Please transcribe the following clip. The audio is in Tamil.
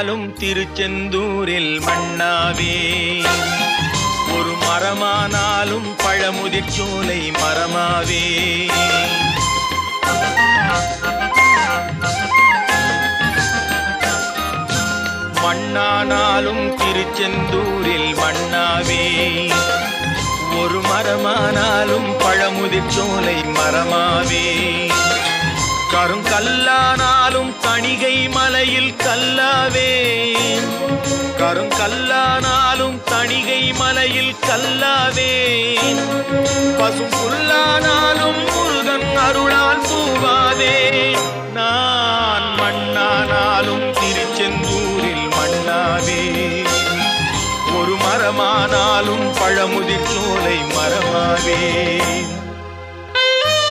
மண்ணானாலும் திருச்செந்தூரில் மண்ணாவே, ஒரு மரமானாலும் பழமுதிர் சோலை மரமாவே. மண்ணானாலும் திருச்செந்தூரில் மண்ணாவே, ஒரு மரமானாலும் பழமுதிர் சோலை மரமாவே. கருங்கல்லானாலும் தணிகை மலையில் கல்லாவே, கருங்கல்லானாலும் தணிகை மலையில் கல்லாவே. பசும் புல்லானாலும் முருகன் அருளால் பூவாவே. நான் மண்ணானாலும் திருச்செந்தூரில் மண்ணாவே, ஒரு மரமானாலும் பழமுதிர் சோலை மரமாவே.